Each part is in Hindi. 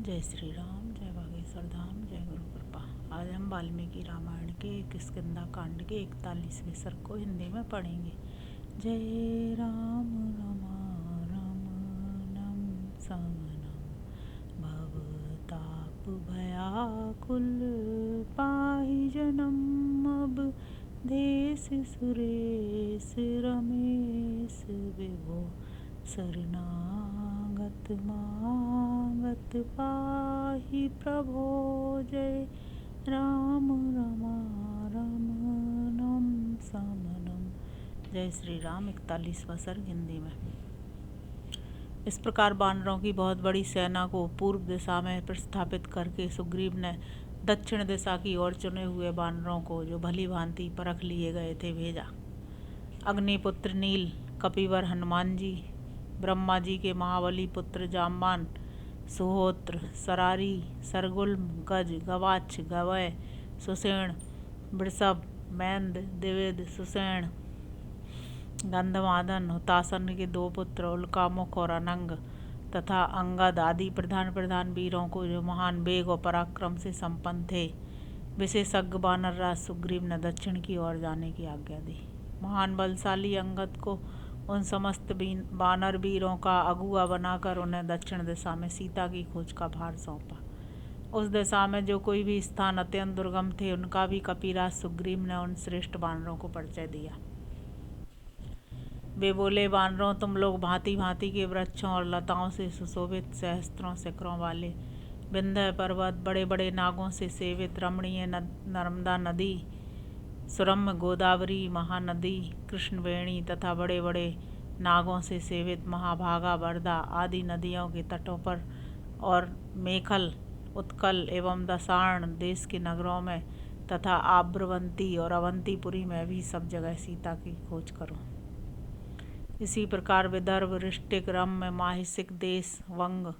जय श्री राम, जय बागेश्वर धाम, जय गुरु कृपा। आज हम वाल्मीकि रामायण के किष्किंधा कांड के 41वें सर्ग को हिंदी में पढ़ेंगे। जय राम रमणम समनम भवताप भयाकुल पाहि जनम अब देश सुरेश रमेश विभो शरणागत मागत पाहि प्रभो। जय राम रमणम समनम। जय श्री राम। 41वां सर्ग हिंदी में। इस प्रकार वानरों की बहुत बड़ी सेना को पूर्व दिशा में प्रस्थापित करके सुग्रीव ने दक्षिण दिशा की ओर चुने हुए वानरों को, जो भली भांति परख लिए गए थे, भेजा। अग्निपुत्र नील, कपिवर हनुमान जी, ब्रह्मा जी के महाबली पुत्र जाम्बान, सुहोत्र, सरारी, सरगुल, गज, गवाक्ष, गवय, सुषेण, वृषभ, मैंद, द्विविद, सुषेण, गंधमादन, हुतासन के 2 पुत्र उल्कामुख और अनंग तथा अंगद आदि प्रधान प्रधान वीरों को, जो महान वेग और पराक्रम से संपन्न थे, विशेषज्ञ वानर राज सुग्रीव ने दक्षिण की ओर जाने की आज्ञा दी। महान बलशाली अंगद को उन समस्त वानर वीरों का अगुआ बनाकर उन्हें दक्षिण दिशा में सीता की खोज का भार सौंपा। उस दिशा में जो कोई भी स्थान अत्यंत दुर्गम थे, उनका भी कपिराज सुग्रीव ने उन श्रेष्ठ वानरों को परिचय दिया। वे बोले, वानरों, तुम लोग भांति भांति के वृक्षों और लताओं से सुशोभित, सहस्त्रों शिखरों वाले विंध्य पर्वत, बड़े बड़े नागों से सेवित रमणीय नर्मदा नदी, सुरम्य गोदावरी महानदी, कृष्णवेणी तथा बड़े बड़े नागों से सेवित महाभागा, वर्धा आदि नदियों के तटों पर और मेखल, उत्कल एवं दसार्ण देश के नगरों में तथा आब्रवंती और अवंतीपुरी में भी सब जगह सीता की खोज करो। इसी प्रकार विदर्भ, ऋष्टिक, रम्य, माहिसिक देश, वंग,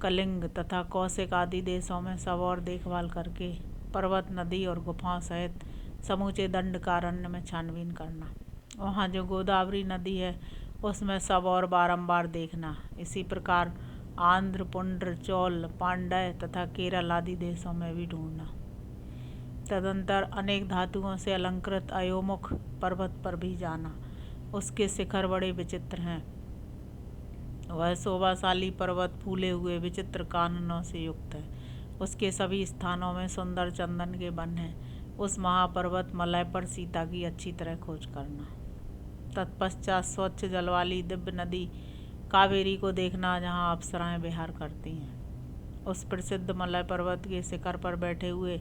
कलिंग तथा कौशिक आदि देशों में सब और देखभाल करके पर्वत, नदी और गुफाओं सहित समूचे दंडकारण्य में छानबीन करना। वहाँ जो गोदावरी नदी है, उसमें सब और बारंबार देखना। इसी प्रकार आंध्र, पुंड्र, चौल, पांड्य तथा केरल आदि देशों में भी ढूंढना। तदंतर अनेक धातुओं से अलंकृत अयोमुख पर्वत पर भी जाना। उसके शिखर बड़े विचित्र हैं। वह शोभाशाली पर्वत फूले हुए विचित्र काननों से युक्त है। उसके सभी स्थानों में सुंदर चंदन के वन हैं। उस महापर्वत मलय पर सीता की अच्छी तरह खोज करना। तत्पश्चात स्वच्छ जल वाली दिव्य नदी कावेरी को देखना, जहाँ अप्सराएं विहार करती हैं। उस प्रसिद्ध मलय पर्वत के शिखर पर बैठे हुए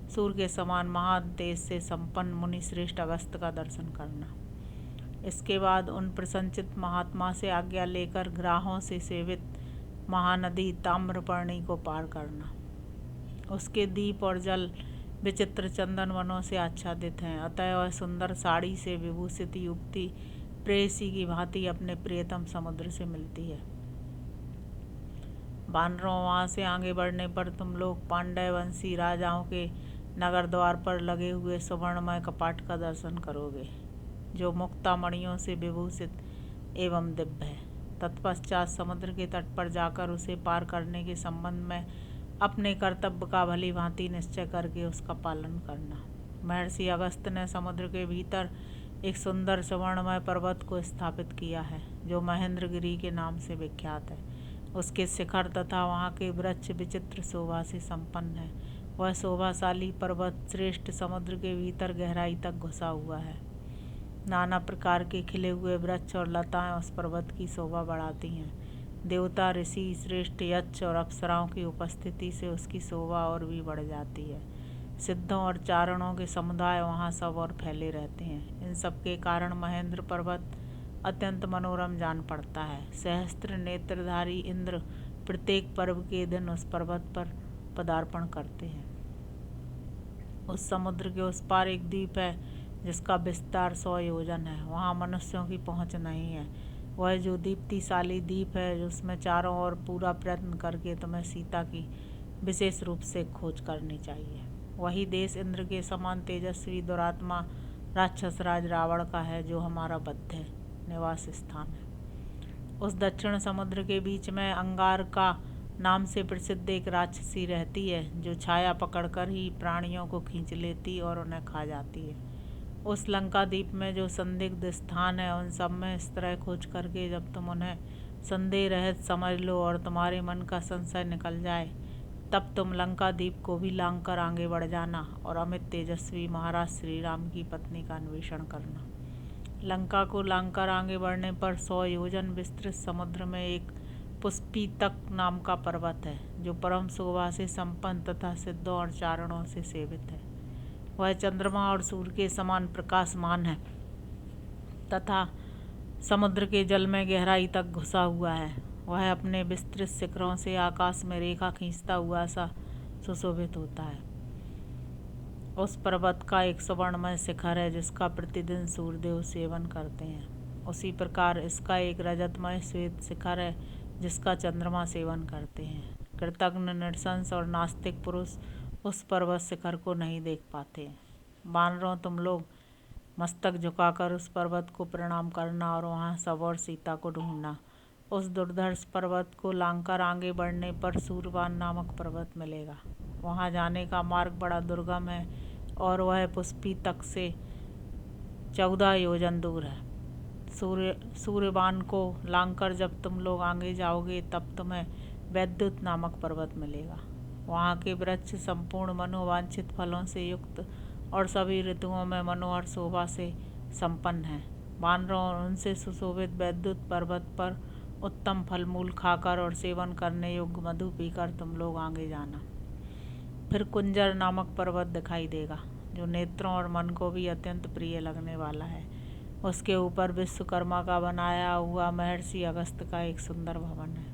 सूर्य के समान महान तेज से संपन्न मुनि श्रेष्ठ अगस्त्य का दर्शन करना। इसके बाद उन प्रसन्नचित्त महात्मा से आज्ञा लेकर ग्राहों से सेवित महानदी ताम्रपर्णी को पार करना। उसके दीप और जल विचित्र चंदन वनों से आच्छादित हैं। अतः वह सुंदर साड़ी से विभूषित युवती प्रेयसी की भांति अपने प्रियतम समुद्र से मिलती है। वानरों, वहाँ से आगे बढ़ने पर तुम लोग पांड्य वंशी राजाओं के नगर द्वार पर लगे हुए सुवर्णमय कपाट का दर्शन करोगे, जो मुक्ता मणियों से विभूषित एवं दिव्य है। तत्पश्चात समुद्र के तट पर जाकर उसे पार करने के संबंध में अपने कर्तव्य का भली भांति निश्चय करके उसका पालन करना। महर्षि अगस्त्य ने समुद्र के भीतर एक सुंदर सुवर्णमय पर्वत को स्थापित किया है, जो महेंद्रगिरी के नाम से विख्यात है। उसके शिखर तथा वहाँ के वृक्ष विचित्र शोभा से संपन्न है। वह शोभाशाली पर्वत श्रेष्ठ समुद्र के भीतर गहराई तक घुसा हुआ है। नाना प्रकार के खिले हुए वृक्ष और लताएं उस पर्वत की शोभा बढ़ाती हैं। देवता, ऋषि, श्रेष्ठ यक्ष और अप्सराओं की उपस्थिति से उसकी शोभा और भी बढ़ जाती है। सिद्धों और चारणों के समुदाय वहाँ सब और फैले रहते हैं। इन सब के कारण महेंद्र पर्वत अत्यंत मनोरम जान पड़ता है। सहस्त्र नेत्रधारी इंद्र प्रत्येक पर्व के दिन उस पर्वत पर पदार्पण करते हैं। उस समुद्र के उस पार एक द्वीप है, जिसका विस्तार 100 योजन है। वहाँ मनुष्यों की पहुँच नहीं है। वह जो दीप्तिशाली द्वीप है, उसमें चारों ओर पूरा प्रयत्न करके तुम्हें सीता की विशेष रूप से खोज करनी चाहिए। वही देश इंद्र के समान तेजस्वी दुरात्मा राक्षस राज रावण का है, जो हमारा बद्ध निवास स्थान है। उस दक्षिण समुद्र के बीच में अंगार का नाम से प्रसिद्ध एक राक्षसी रहती है जो छाया पकड़कर ही प्राणियों को खींच लेती और उन्हें खा जाती है। उस लंका द्वीप में जो संदिग्ध स्थान है उन सब में इस तरह खोज करके जब तुम उन्हें संदेह रहित समझ लो और तुम्हारे मन का संशय निकल जाए, तब तुम लंका द्वीप को भी लांग कर आगे बढ़ जाना और अमित तेजस्वी महाराज श्री राम की पत्नी का अन्वेषण करना। लंका को लांग कर आगे बढ़ने पर 100 योजन विस्तृत समुद्र में एक पुष्पितक नाम का पर्वत है जो परम शोभा से संपन्न तथा सिद्धों और चारणों से सेवित है। वह चंद्रमा और सूर्य के समान प्रकाशमान है तथा समुद्र के जल में गहराई तक घुसा हुआ है। वह अपने विस्तृत शिखरों से आकाश में रेखा खींचता हुआ सा सुशोभित होता है। उस पर्वत का एक सुवर्णमय शिखर है जिसका प्रतिदिन सूर्यदेव सेवन करते हैं। उसी प्रकार इसका एक रजतमय श्वेत शिखर है जिसका चंद्रमा सेवन करते हैं। कृतघ्न, नृशंस और नास्तिक पुरुष उस पर्वत शिखर को नहीं देख पाते। वानरों, तुम लोग मस्तक झुकाकर उस पर्वत को प्रणाम करना और वहाँ शव और सीता को ढूंढना। उस दुर्धर्ष पर्वत को लांघकर आगे बढ़ने पर सूर्यवान नामक पर्वत मिलेगा। वहाँ जाने का मार्ग बड़ा दुर्गम है और वह पुष्पितक से 14 योजन दूर है। सूर्यवान को लांघकर जब तुम लोग आगे जाओगे तब तुम्हें वैद्युत नामक पर्वत मिलेगा। वहाँ के वृक्ष संपूर्ण मनोवांछित फलों से युक्त और सभी ऋतुओं में मनोहर शोभा से संपन्न है। वानरों और उनसे सुशोभित वैद्युत पर्वत पर उत्तम फल मूल खाकर और सेवन करने योग्य मधु पीकर तुम लोग आगे जाना। फिर कुंजर नामक पर्वत दिखाई देगा जो नेत्रों और मन को भी अत्यंत प्रिय लगने वाला है। उसके ऊपर विश्वकर्मा का बनाया हुआ महर्षि अगस्त का एक सुंदर भवन है।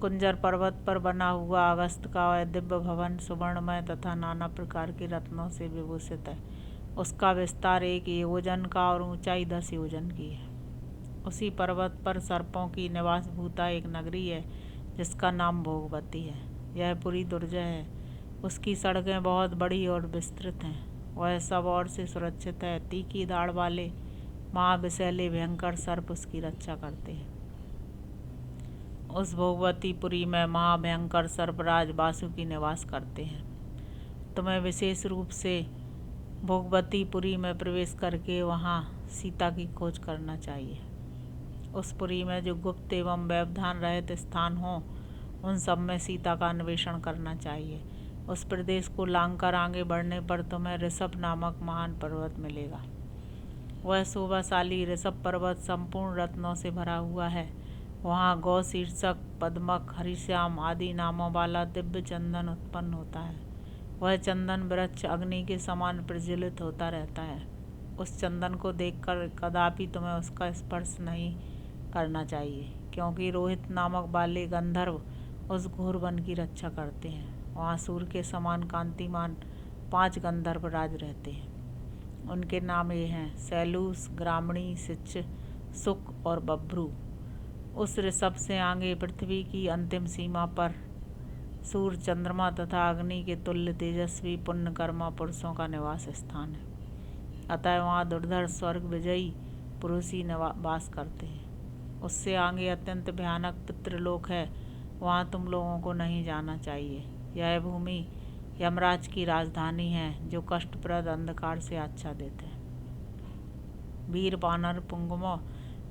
कुंजर पर्वत पर बना हुआ अगस्त का वह दिव्य भवन सुवर्णमय तथा नाना प्रकार के रत्नों से विभूषित है। उसका विस्तार 1 योजन का और ऊंचाई 10 योजन की है। उसी पर्वत पर सर्पों की निवास भूता एक नगरी है जिसका नाम भोगवती है। यह पुरी दुर्जय है। उसकी सड़कें बहुत बड़ी और विस्तृत हैं। वह सब ओर से सुरक्षित है। तीखी दाढ़ वाले महाविषैले भयंकर सर्प उसकी रक्षा करते हैं। उस भोगवतीपुरी में महाभयंकर सर्पराज वासुकी निवास करते हैं। तुम्हें विशेष रूप से भोगवतीपुरी में प्रवेश करके वहाँ सीता की खोज करना चाहिए। उस पुरी में जो गुप्त एवं व्यवधान रहित स्थान हो उन सब में सीता का अन्वेषण करना चाहिए। उस प्रदेश को लांघकर आगे बढ़ने पर तुम्हें ऋषभ नामक महान पर्वत मिलेगा। वह शोभाशाली ऋषभ पर्वत संपूर्ण रत्नों से भरा हुआ है। वहाँ गौ शीर्षक, पद्मक, हरिश्याम आदि नामों वाला दिव्य चंदन उत्पन्न होता है। वह चंदन वृक्ष अग्नि के समान प्रज्वलित होता रहता है। उस चंदन को देखकर कदापि तुम्हें उसका स्पर्श नहीं करना चाहिए, क्योंकि रोहित नामक बाले गंधर्व उस घोर वन की रक्षा करते हैं। वहाँ सूर्य के समान कांतिमान 5 गंधर्व राज रहते हैं। उनके नाम ये हैं सैलूस, ग्रामणी, सिच, सुक और बभ्रू। उस ऋषभ से आगे पृथ्वी की अंतिम सीमा पर सूर्य, चंद्रमा तथा अग्नि के तुल्य तेजस्वी पुण्यकर्मा पुरुषों का निवास स्थान है। अतः वहाँ दुर्धर स्वर्ग विजयी पुरुष ही वास करते हैं। उससे आगे अत्यंत भयानक पितृलोक है। वहाँ तुम लोगों को नहीं जाना चाहिए। यह भूमि यमराज की राजधानी है जो कष्टप्रद अंधकार से आच्छादित है। वीर वानर पुंगमो,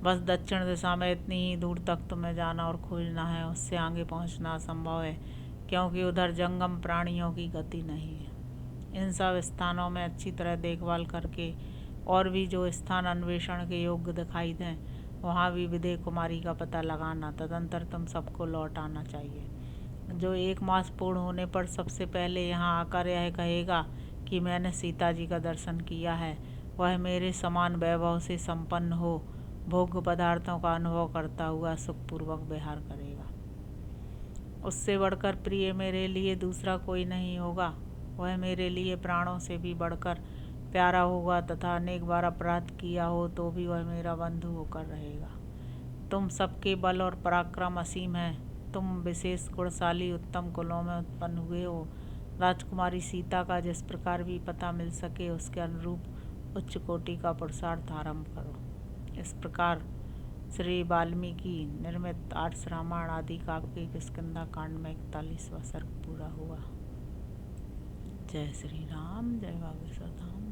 बस दक्षिण दिशा में इतनी ही दूर तक तुम्हें जाना और खोजना है। उससे आगे पहुंचना असंभव है, क्योंकि उधर जंगम प्राणियों की गति नहीं है। इन सब स्थानों में अच्छी तरह देखभाल करके और भी जो स्थान अन्वेषण के योग्य दिखाई दें वहाँ भी विदेह कुमारी का पता लगाना। तदंतर तुम सबको लौट आना चाहिए। जो 1 मास पूर्ण होने पर सबसे पहले यहाँ आकर यह कहेगा कि मैंने सीता जी का दर्शन किया है, वह मेरे समान वैभव से संपन्न हो भोग्य पदार्थों का अनुभव करता हुआ सुखपूर्वक विहार करेगा। उससे बढ़कर प्रिय मेरे लिए दूसरा कोई नहीं होगा। वह मेरे लिए प्राणों से भी बढ़कर प्यारा होगा तथा अनेक बार अपराध किया हो तो भी वह मेरा बंधु होकर रहेगा। तुम सबके बल और पराक्रम असीम है। तुम विशेष गुणशाली उत्तम कुलों में उत्पन्न हुए हो। राजकुमारी सीता का जिस प्रकार भी पता मिल सके उसके अनुरूप उच्च कोटि का पुरुषार्थ आरंभ करो। इस प्रकार श्री वाल्मीकि निर्मित आर्ष रामायण आदि काव्य के किष्किंधा कांड में 41वां सर्ग पूरा हुआ। जय श्री राम, जय बागेश्वर धाम।